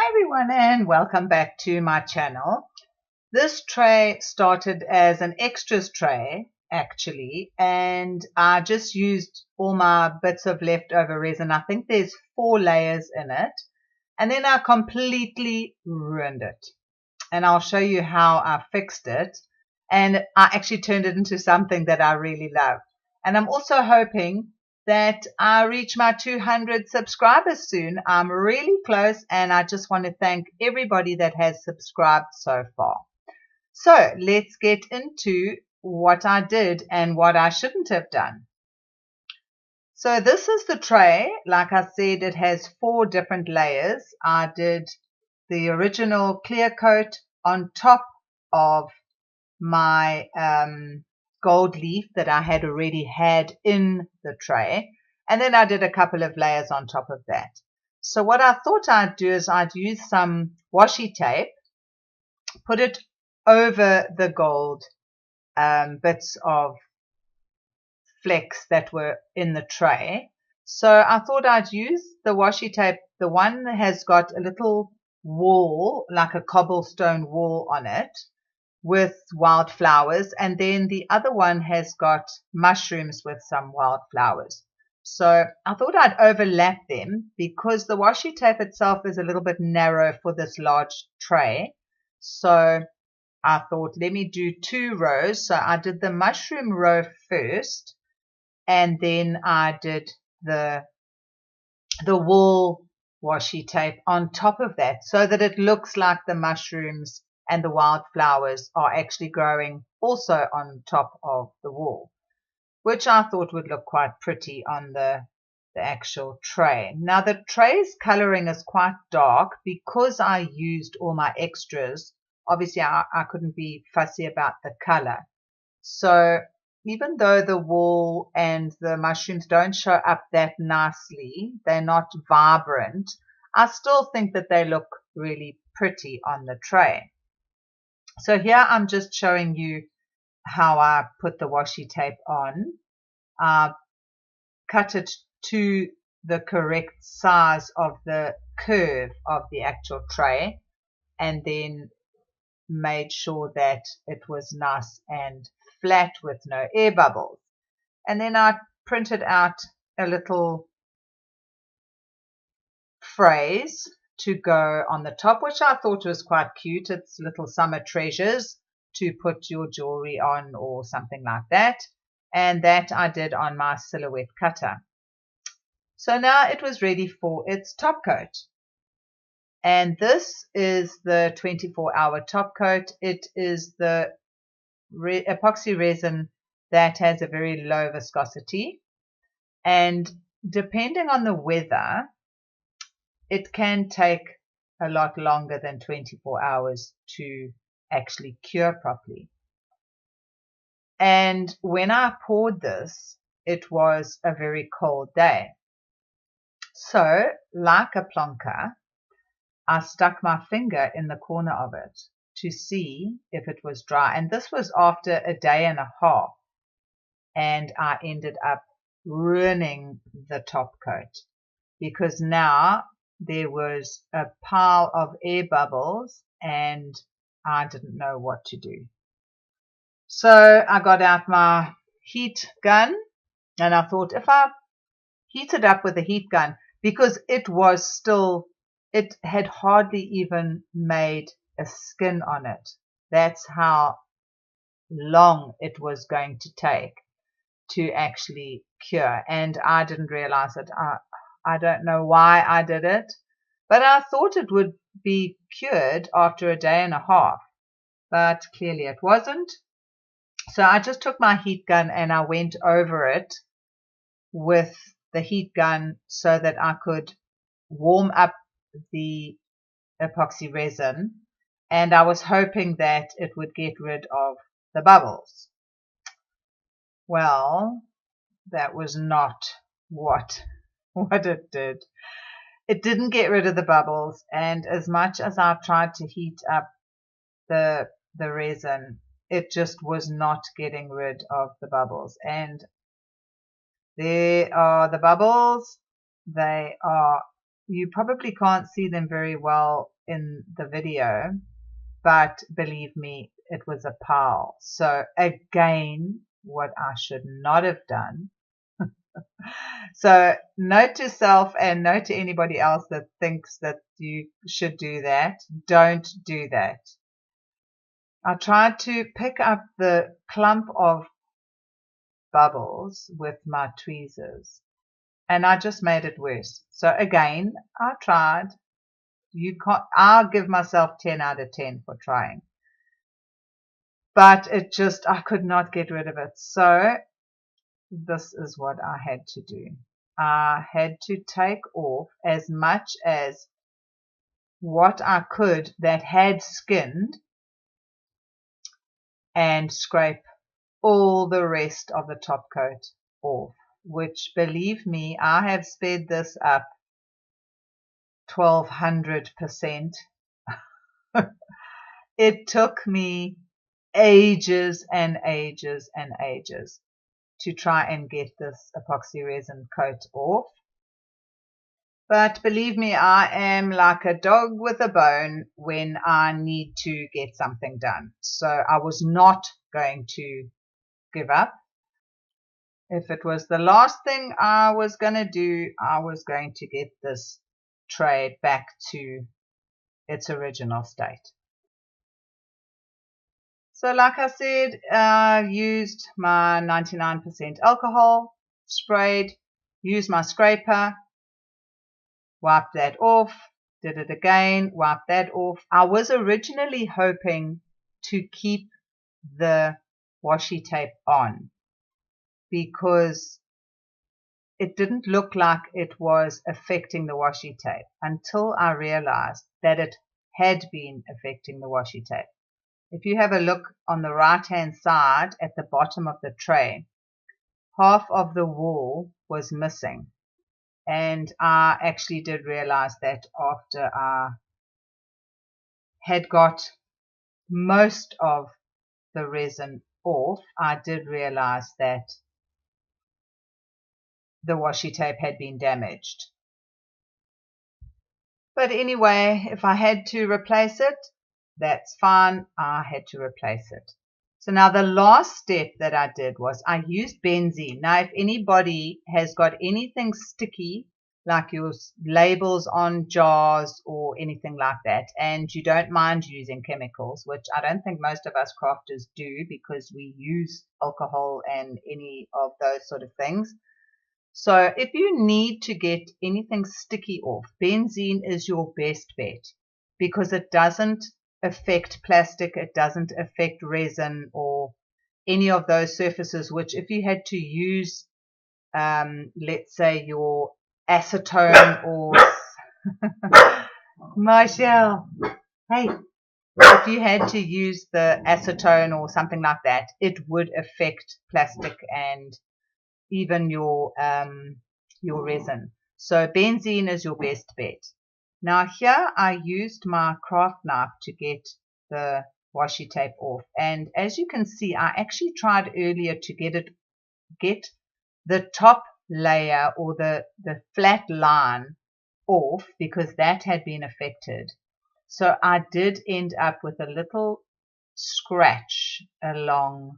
Hi everyone and welcome back to my channel. This tray started as an extras tray actually, and I just used all my bits of leftover resin. I think there's 4 layers in it, and then I completely ruined it, and I'll show you how I fixed it, and I actually turned it into something that I really love. And I'm also hoping that I reach my 200 subscribers soon. I'm really close, and I just want to thank everybody that has subscribed so far. So let's get into what I did and what I shouldn't have done. So this is the tray. Like I said, it has 4 different layers. I did the original clear coat on top of my gold leaf that I had already had in the tray, and then I did a couple of layers on top of that. So what I thought I'd do is I'd use some washi tape, put it over the gold bits of flecks that were in the tray. So I thought I'd use the washi tape. The one has got a little wall, like a cobblestone wall on it, with wildflowers, and then the other one has got mushrooms with some wildflowers. So I thought I'd overlap them because the washi tape itself is a little bit narrow for this large tray. So I thought, let me do 2 rows. So I did the mushroom row first, and then I did the wall washi tape on top of that, so that it looks like the mushrooms and the wildflowers are actually growing also on top of the wall, which I thought would look quite pretty on the actual tray. Now the tray's coloring is quite dark because I used all my extras. Obviously I couldn't be fussy about the color. So even though the wall and the mushrooms don't show up that nicely, they're not vibrant, I still think that they look really pretty on the tray. So here I'm just showing you how I put the washi tape on. I cut it to the correct size of the curve of the actual tray, and then made sure that it was nice and flat with no air bubbles. And then I printed out a little phrase to go on the top, which I thought was quite cute. It's little summer treasures to put your jewelry on or something like that. And that I did on my silhouette cutter. So now it was ready for its top coat. And this is the 24-hour top coat. It is the epoxy resin that has a very low viscosity. And depending on the weather, it can take a lot longer than 24 hours to actually cure properly. And when I poured this, it was a very cold day. So, like a plonker, I stuck my finger in the corner of it to see if it was dry. And this was after a day and a half. And I ended up ruining the top coat because now there was a pile of air bubbles and I didn't know what to do. So I got out my heat gun, and I thought if I heat it up with a heat gun, because it had hardly even made a skin on it. That's how long it was going to take to actually cure. And I didn't realize it. I don't know why I did it, but I thought it would be cured after a day and a half, but clearly it wasn't. So I just took my heat gun and I went over it with the heat gun so that I could warm up the epoxy resin, and I was hoping that it would get rid of the bubbles. Well, that was not what it did. It didn't get rid of the bubbles, and as much as I tried to heat up the resin, it just was not getting rid of the bubbles. And there are the bubbles. You probably can't see them very well in the video, but believe me, it was a pile. So again, what I should not have done. So note to self and note to anybody else that thinks that you should do that. Don't do that. I tried to pick up the clump of bubbles with my tweezers, and I just made it worse. So again, I tried. I'll give myself 10 out of 10 for trying. But I could not get rid of it. So this is what I had to do. I had to take off as much as what I could that had skinned and scrape all the rest of the top coat off, which, believe me, I have sped this up 1200%. It took me ages and ages and ages to try and get this epoxy resin coat off. But believe me, I am like a dog with a bone when I need to get something done. So I was not going to give up. If it was the last thing I was going to do, I was going to get this tray back to its original state. So like I said, I used my 99% alcohol, sprayed, used my scraper, wiped that off, did it again, wiped that off. I was originally hoping to keep the washi tape on because it didn't look like it was affecting the washi tape until I realized that it had been affecting the washi tape. If you have a look on the right hand side at the bottom of the tray, half of the wall was missing. And I actually did realize that after I had got most of the resin off, I did realize that the washi tape had been damaged. But anyway, if I had to replace it, that's fine. I had to replace it. So now the last step that I did was I used benzene. Now if anybody has got anything sticky, like your labels on jars or anything like that, and you don't mind using chemicals, which I don't think most of us crafters do because we use alcohol and any of those sort of things. So if you need to get anything sticky off, benzene is your best bet because it doesn't affect plastic, it doesn't affect resin or any of those surfaces, which if you had to use, let's say your acetone or Michelle, hey, if you had to use the acetone or something like that, it would affect plastic and even your resin. So benzene is your best bet. Now here I used my craft knife to get the washi tape off, and as you can see, I actually tried earlier to get the top layer or the flat line off because that had been affected. So I did end up with a little scratch along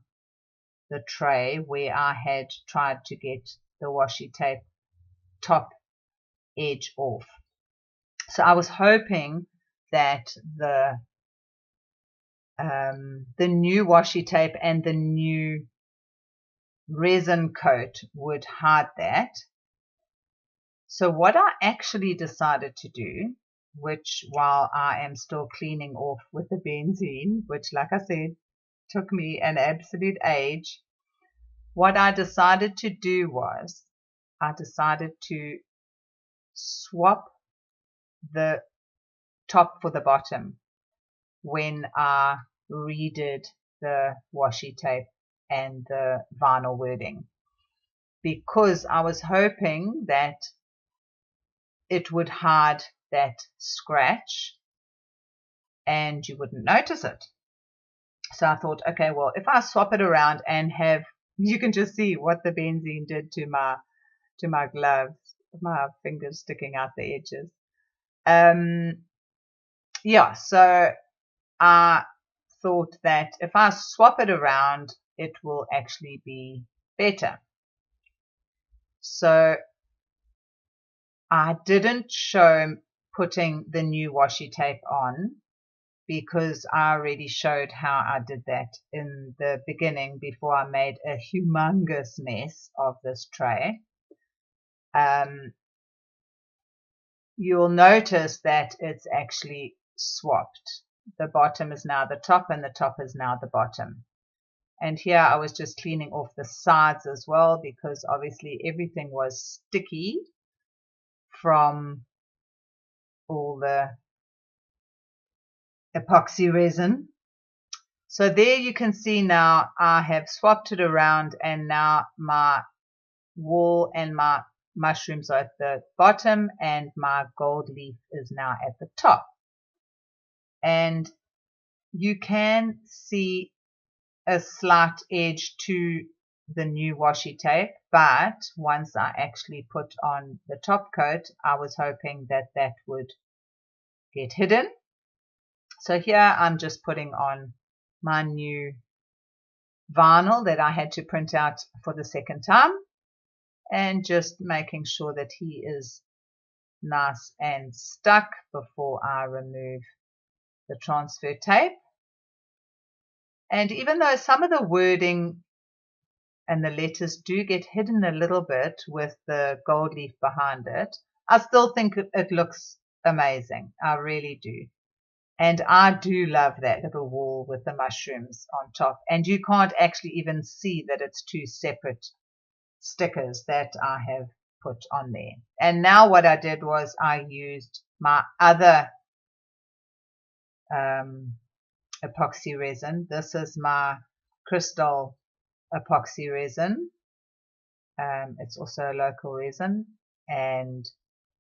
the tray where I had tried to get the washi tape top edge off. So I was hoping that the new washi tape and the new resin coat would hide that. So what I actually decided to do, which while I am still cleaning off with the benzene, which like I said, took me an absolute age, what I decided to do was I decided to swap the top for the bottom when I redid the washi tape and the vinyl wording, because I was hoping that it would hide that scratch and you wouldn't notice it. So I thought, okay, well, if I swap it around and have, you can just see what the benzene did to my gloves, my fingers sticking out the edges. yeah, so I thought that if I swap it around, it will actually be better. So I didn't show putting the new washi tape on because I already showed how I did that in the beginning before I made a humongous mess of this tray. You'll notice that it's actually swapped. The bottom is now the top and the top is now the bottom. And here I was just cleaning off the sides as well because obviously everything was sticky from all the epoxy resin. So there you can see now I have swapped it around and now my wall and my mushrooms are at the bottom and my gold leaf is now at the top. And you can see a slight edge to the new washi tape, but once I actually put on the top coat, I was hoping that that would get hidden. So here I'm just putting on my new vinyl that I had to print out for the second time and just making sure that he is nice and stuck before I remove the transfer tape. And even though some of the wording and the letters do get hidden a little bit with the gold leaf behind it, I still think it looks amazing. I really do. And I do love that little wall with the mushrooms on top. And you can't actually even see that it's two separate stickers that I have put on there. And now what I did was I used my other epoxy resin. This is my crystal epoxy resin. It's also a local resin and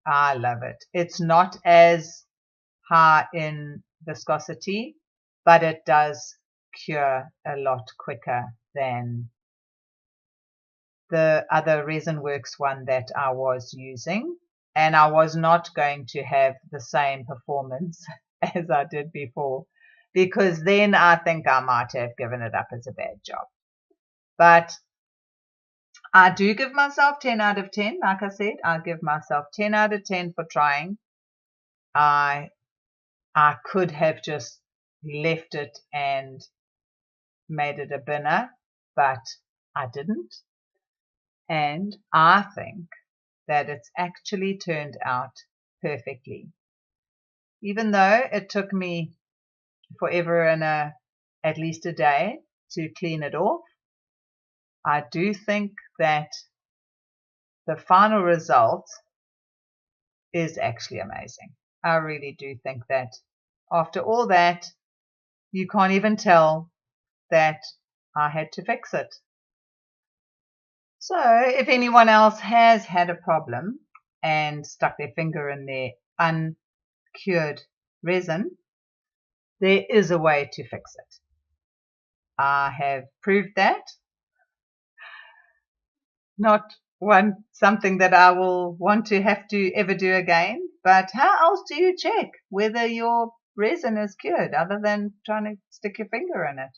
I love it. It's not as high in viscosity, but it does cure a lot quicker than the other Resin Works one that I was using. And I was not going to have the same performance as I did before, because then I think I might have given it up as a bad job. But I do give myself 10 out of 10. Like I said, I give myself 10 out of 10 for trying. I could have just left it and made it a binner, but I didn't. And I think that it's actually turned out perfectly. Even though it took me forever and at least a day to clean it off, I do think that the final result is actually amazing. I really do think that after all that, you can't even tell that I had to fix it. So if anyone else has had a problem and stuck their finger in their uncured resin, there is a way to fix it. I have proved that. Not something that I will want to have to ever do again, but how else do you check whether your resin is cured other than trying to stick your finger in it?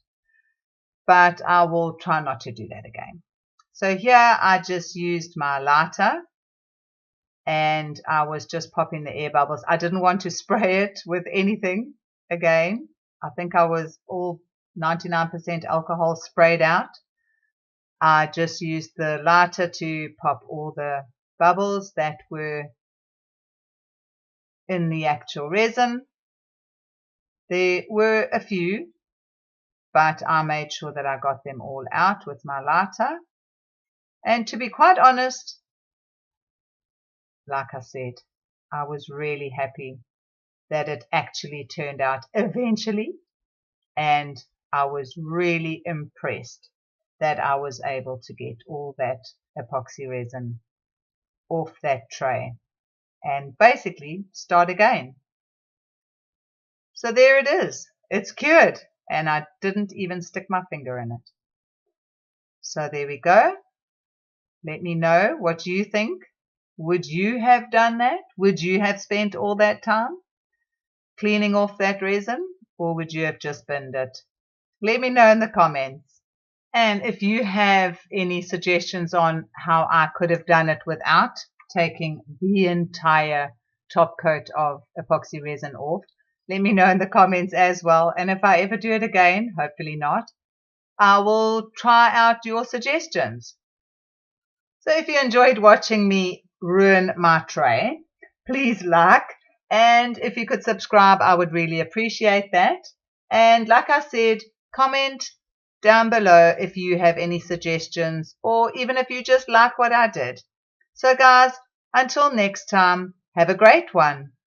But I will try not to do that again. So here I just used my lighter and I was just popping the air bubbles. I didn't want to spray it with anything again. I think I was all 99% alcohol sprayed out. I just used the lighter to pop all the bubbles that were in the actual resin. There were a few, but I made sure that I got them all out with my lighter. And to be quite honest, like I said, I was really happy that it actually turned out eventually. And I was really impressed that I was able to get all that epoxy resin off that tray and basically start again. So there it is. It's cured and I didn't even stick my finger in it. So there we go. Let me know what you think. Would you have done that? Would you have spent all that time? cleaning off that resin, or would you have just binned it? Let me know in the comments. And if you have any suggestions on how I could have done it without taking the entire top coat of epoxy resin off, let me know in the comments as well. And if I ever do it again, hopefully not, I will try out your suggestions. So if you enjoyed watching me ruin my tray, please like, and if you could subscribe, I would really appreciate that. And like I said, comment down below if you have any suggestions, or even if you just like what I did. So guys, until next time, have a great one.